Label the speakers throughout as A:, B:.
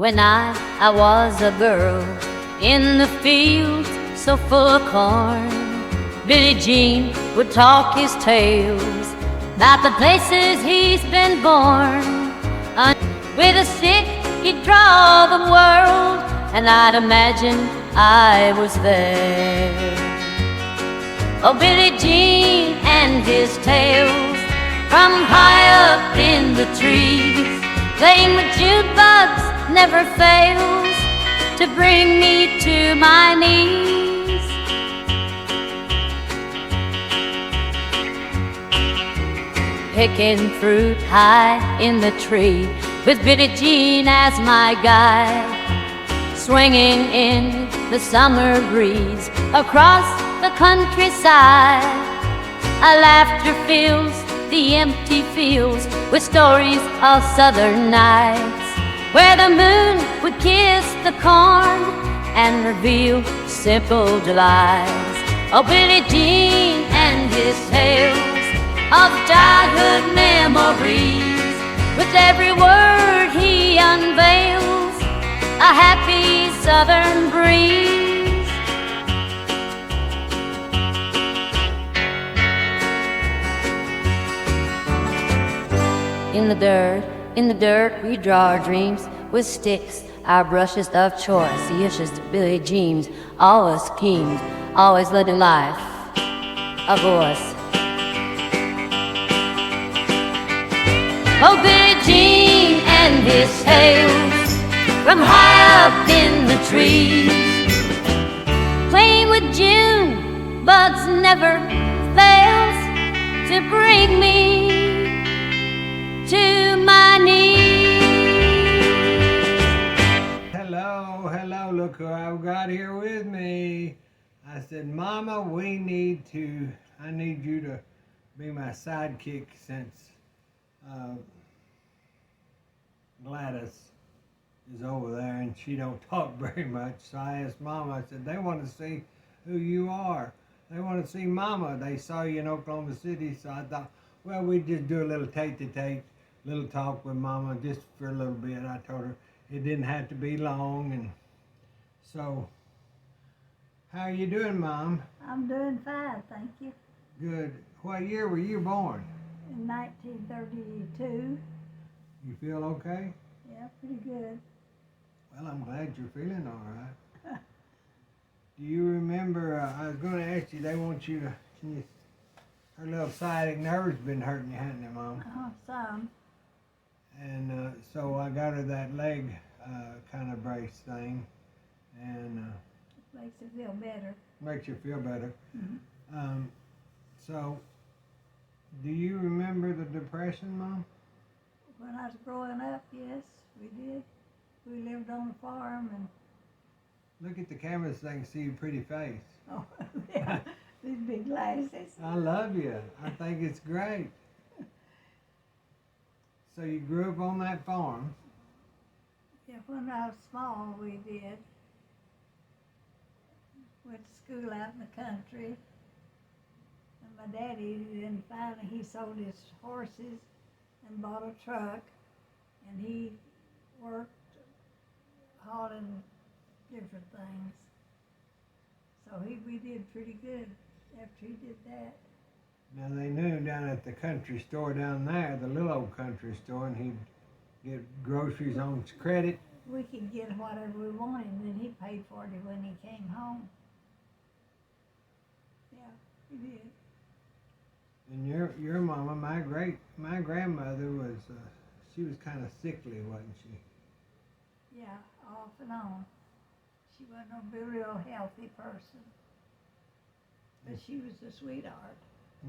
A: When I was a girl in the fields so full of corn, Billie Jean would talk his tales about the places he's been born. With a stick he'd draw the world, and I'd imagine I was there. Oh, Billie Jean and his tales from high up in the trees, playing with jukebox never fails to bring me to my knees. Picking fruit high in the tree with Billie Jean as my guide, swinging in the summer breeze across the countryside. Our laughter fills the empty fields with stories of southern nights, where the moon would kiss the corn and reveal simple delights. Oh, Billie Jean and his tales of childhood memories, with every word he unveils a happy southern breeze. In the dirt, we draw our dreams with sticks, our brushes of choice. The issues to Billie Jean's, always keen, always letting life a voice. Oh, Billie Jean and his tales from high up in the trees, playing with June bugs never fails to bring me to my knees.
B: Hello, look who I've got here with me. I said, Mama, I need you to be my sidekick since Gladys is over there and she don't talk very much. So I asked Mama, I said, they want to see who you are. They want to see Mama. They saw you in Oklahoma City, so I thought, well, we'd just do a little tete-a-tete, little talk with Mama just for a little bit. I told her it didn't have to be long. And so, how are you doing, Mom?
C: I'm doing fine, thank you.
B: Good. What year were you born?
C: In 1932.
B: You feel okay?
C: Yeah, pretty good.
B: Well, I'm glad you're feeling all right. Do you remember, I was going to ask you, they want you to, her little sciatic nerve's been hurting you, hasn't it, Mom?
C: Some.
B: And so I got her that leg kind of brace thing, and
C: Makes it feel better.
B: makes you feel better.
C: Mm-hmm.
B: So, do you remember the Depression, Mom?
C: When I was growing up, yes, we did. We lived on a farm and...
B: Look at the camera so they can see your pretty face.
C: Oh, yeah, these big glasses.
B: I love you. I think it's great. So you grew up on that farm?
C: Yeah, when I was small, we did. Went to school out in the country. And my daddy, then finally he sold his horses and bought a truck. And he worked hauling different things. So we did pretty good after he did that.
B: Now they knew down at the country store down there, the little old country store, and he'd get groceries on credit.
C: We could get whatever we wanted, and then he paid for it when he came home. Yeah, he did.
B: And your mama, my grandmother was, she was kind of sickly, wasn't she?
C: Yeah, off and on. She wasn't a real healthy person, but she was a sweetheart.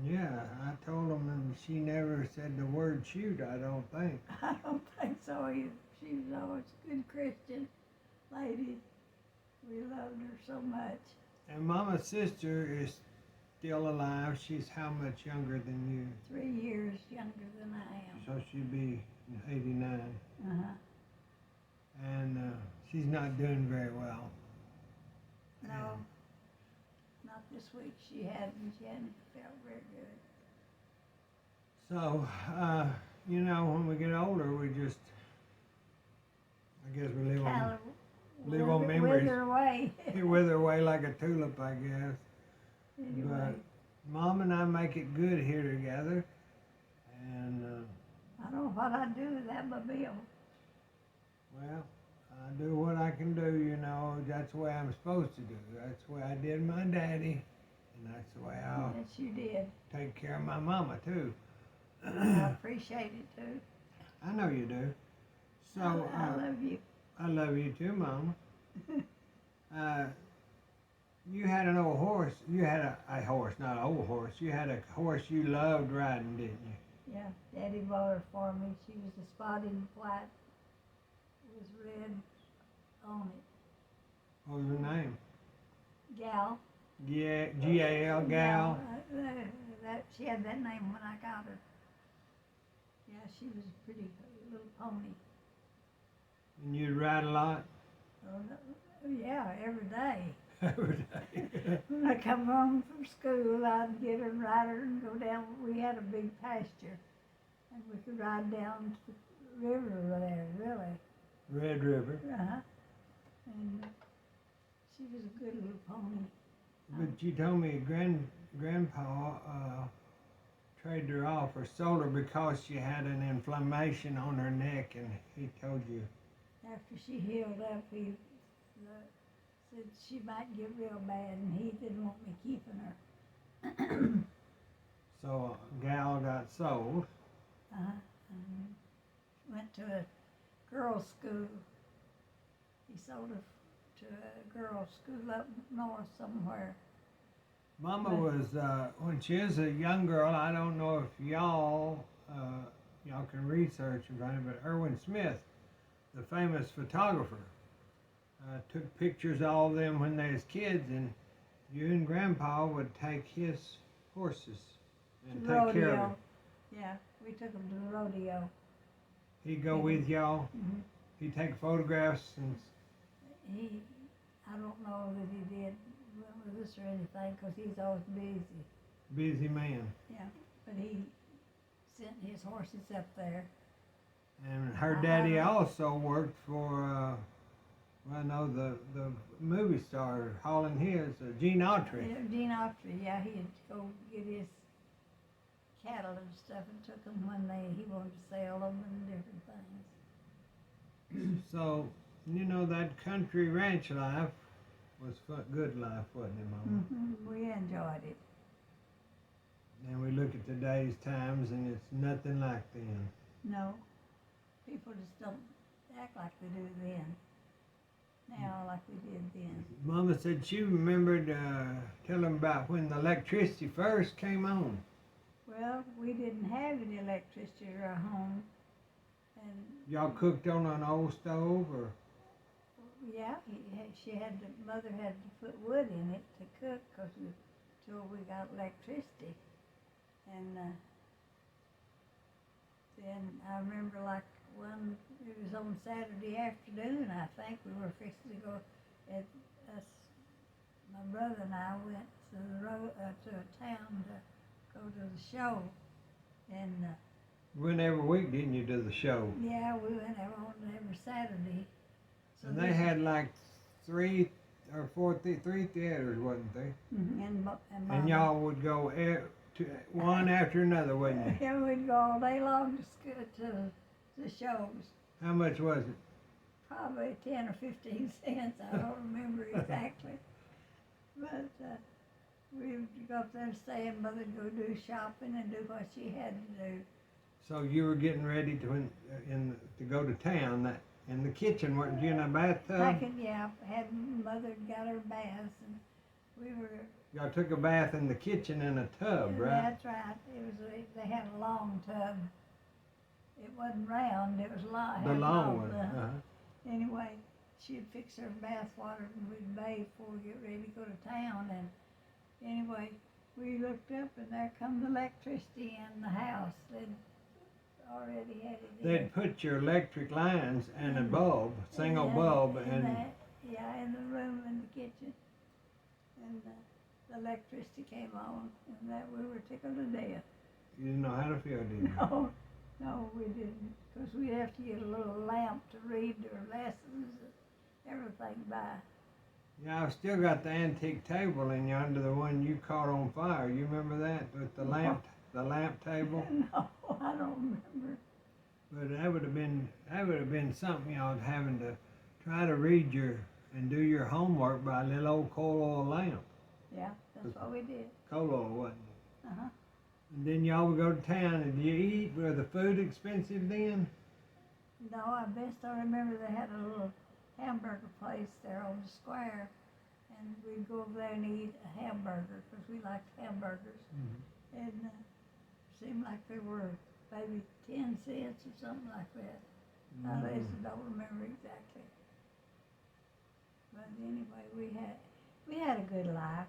B: Yeah, I told him, and she never said the word shoot, I don't think.
C: I don't think so either. She was always a good Christian lady. We loved her so much.
B: And Mama's sister is still alive. She's how much younger than you?
C: 3 years younger than I am.
B: So she'd be 89.
C: Uh-huh.
B: And she's not doing very well.
C: No, not this week. She hadn't felt very good.
B: So, when we get older, we just, I guess we live on live on memories.
C: Wither away.
B: It wither away like a tulip, I guess.
C: Anyway,
B: But Mom and I make it good here together, and
C: I don't know what I'd do without my Bill.
B: well, I do what I can do. You know, that's the way I'm supposed to do. That's the way I did my daddy, and that's the way I'll
C: Yes, you did.
B: take care of my mama too.
C: I appreciate it too.
B: I know you do. So
C: I love you.
B: I love you too, Mama. You had an old horse. You had a horse, not an old horse. You had a horse you loved riding, didn't you?
C: Yeah, Daddy bought her for me. She was a spotted white. It was red on it.
B: What was her name?
C: Gal.
B: Yeah, Gal, Gal.
C: She had that name when I got her. Yeah, she was a pretty little pony.
B: And you'd ride a lot?
C: Yeah, every day.
B: Every day.
C: When I come home from school, I'd get her and ride her and go down. We had a big pasture, and we could ride down to the river over there, really.
B: Red River.
C: Uh-huh. And she was a good little pony.
B: But you told me Grandpa traded her off or sold her because she had an inflammation on her neck, and he told you.
C: After she healed up, he said she might get real bad, and he didn't want me keeping her.
B: So Gal got sold.
C: And went to a girls' school. He sold her to a girls' school up north somewhere.
B: Mama was, when she was a young girl, I don't know if y'all can research about it, but Irwin Smith, the famous photographer, took pictures of all of them when they was kids, and you and Grandpa would take his horses and take care of them.
C: Yeah, we took them to the rodeo.
B: He'd go with y'all.
C: Mm-hmm.
B: He'd take photographs, and
C: I don't know that he did with us or anything, because he's always busy.
B: busy man.
C: Yeah, but he sent his horses up there.
B: And her daddy also worked for, the movie star hauling his, Gene Autry.
C: Yeah, Gene Autry, yeah, he'd go get his cattle and stuff and took them when he wanted to sell them and different things.
B: So, that country ranch life was good life, wasn't it, Mama?
C: Mm-hmm. We enjoyed it.
B: And we look at today's times, and it's nothing like then.
C: No, people just don't act like they do then. Now, like we did then.
B: Mama said she remembered telling about when the electricity first came on.
C: Well, we didn't have any electricity at our home, and
B: Y'all cooked on an old stove, or?
C: yeah, mother had to put wood in it to cook till we got electricity. And then I remember it was on Saturday afternoon, I think, we were fixing to go, my brother and I went to the road, to a town to go to the show. And
B: You went every week, didn't you, to the show?
C: yeah, we went every Saturday. So
B: And they had like three theaters, wasn't they?
C: And
B: And y'all would go one after another, wouldn't you?
C: Yeah, we'd go all day long to the shows.
B: How much was it?
C: Probably 10 or 15 cents. I don't remember exactly. But we'd go up there and stay, and Mother'd go do shopping and do what she had to do.
B: So you were getting ready to go to town. In the kitchen, weren't you, in a bathtub?
C: Mother got her baths, and we were.
B: Y'all took a bath in the kitchen in a tub, right?
C: That's right. They had a long tub. It wasn't round. It was long.
B: The long one. Uh-huh.
C: Anyway, she'd fix her bath water, and we'd bathe before we get ready to go to town. And anyway, we looked up, and there come the electricity in the house. They'd already had it in.
B: They'd put your electric lines and a bulb, single bulb, and
C: in the room in the kitchen. And the electricity came on, and that we were tickled to death.
B: you didn't know how to feel, did you?
C: No, we didn't, because we'd have to get a little lamp to read their lessons and everything by.
B: Yeah, I've still got the antique table in yonder, the one you caught on fire. You remember that with the lamp table?
C: No, I don't remember.
B: But that would have been something, having to try to read and do your homework by a little old coal oil lamp.
C: Yeah, that's what we did.
B: Coal oil, wasn't it?
C: Uh-huh.
B: And then y'all would go to town and you eat. Was the food expensive then?
C: No, I best I remember they had a little hamburger place there on the square, and we'd go over there and eat a hamburger because we liked hamburgers.
B: Mm-hmm.
C: And seemed like they were maybe 10 cents or something like that. I don't remember exactly. But anyway, we had a good life.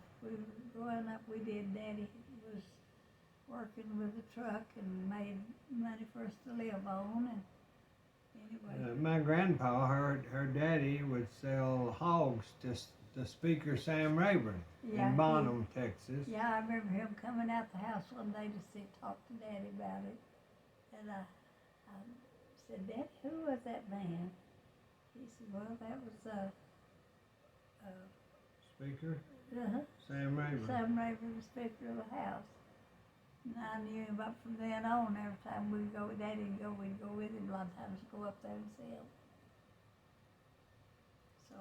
C: Growing up, we did. Daddy was working with a truck and made money for us to live on. And anyway,
B: My grandpa, her daddy would sell hogs to Speaker Sam Rayburn in Bonham, Texas.
C: Yeah, I remember him coming out the house one day to talk to Daddy about it. And I said, Daddy, who was that man? He said, well, that was
B: Speaker?
C: uh-huh.
B: Sam Rayburn.
C: Sam Rayburn, the Speaker of the House. And I knew him up from then on. Every time we'd go with Daddy and we'd go with him. A lot of times go up there and see him. So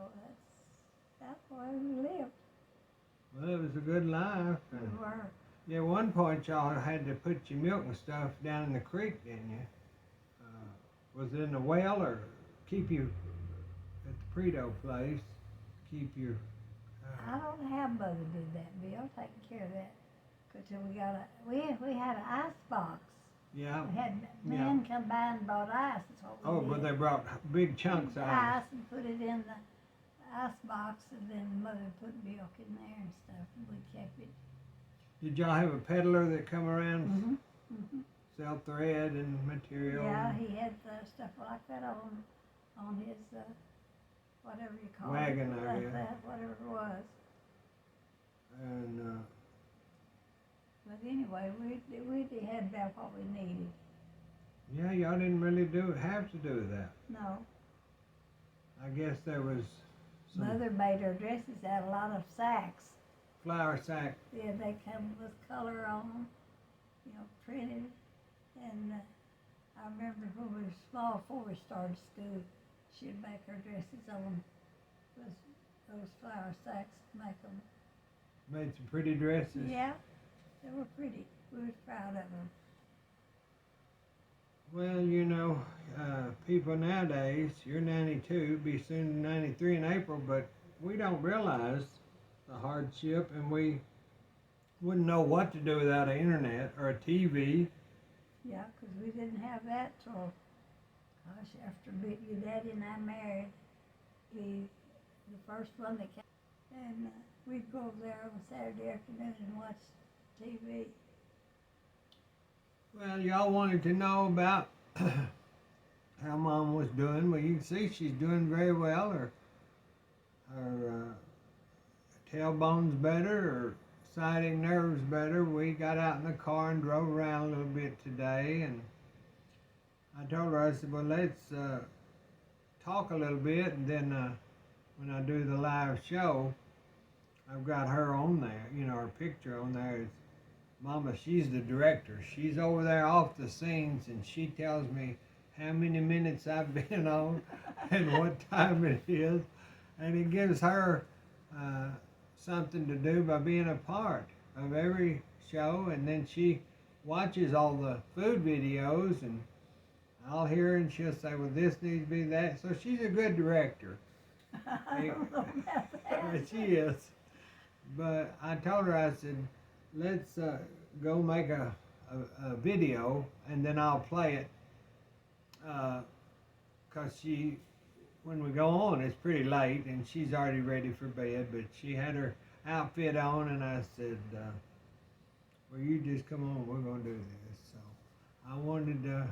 C: that's why we lived.
B: Well, it was a good life.
C: We were.
B: Yeah, at one point y'all had to put your milk and stuff down in the creek, didn't you? Was it in the well or keep you at the Predo place? Keep your.
C: I don't know how Mother did that, Bill, taking care of that. Because we had an ice box.
B: Yeah.
C: We had men come by and bought ice. That's what we did.
B: But they brought big chunks of ice.
C: And put it in the ice box, and then Mother put milk in there and stuff, and we kept it.
B: Did y'all have a peddler that come around,
C: Mm-hmm.
B: sell thread and material?
C: Yeah, he had stuff like that on his whatever you call
B: Wagon,
C: it.
B: I guess.
C: That, whatever it was.
B: And
C: But anyway, we had about what we needed.
B: yeah, y'all didn't really have to do that.
C: No.
B: I guess there was some
C: Mother made her dresses out of a lot of sacks.
B: flour sack.
C: Yeah, they come with color on them, printed. And I remember when we were small, before we started school, she'd make her dresses on those flour sacks, make them.
B: Made some pretty dresses.
C: Yeah, they were pretty. We was proud of them.
B: Well, people nowadays, you're 92, be soon 93 in April, but we don't realize the hardship, and we wouldn't know what to do without an internet or a TV.
C: Yeah, 'cause we didn't have that till, gosh, after your daddy and I married, the first one that came, and we'd go over there on Saturday afternoon and watch TV.
B: Well, y'all wanted to know about how Mom was doing. Well, you can see she's doing very well. Her tailbone's better, her sciatic nerve's better. We got out in the car and drove around a little bit today, and I told her, I said, well, let's talk a little bit, and then when I do the live show, I've got her on there, her picture on there. Mama, she's the director. She's over there off the scenes, and she tells me how many minutes I've been on and what time it is. And it gives her something to do by being a part of every show. And then she watches all the food videos, and I'll hear her, and she'll say, well, this needs to be that. So she's a good director.
C: I don't know about that.
B: She is. But I told her, I said, let's go make a video, and then I'll play it. Because when we go on, it's pretty late, and she's already ready for bed, but she had her outfit on, and I said, well, you just come on, we're going to do this. So I wanted to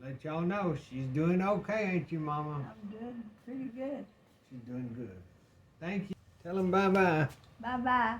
B: let y'all know she's doing okay, ain't you, Mama?
C: I'm doing pretty good.
B: She's doing good. Thank you. Tell them bye-bye.
C: Bye-bye.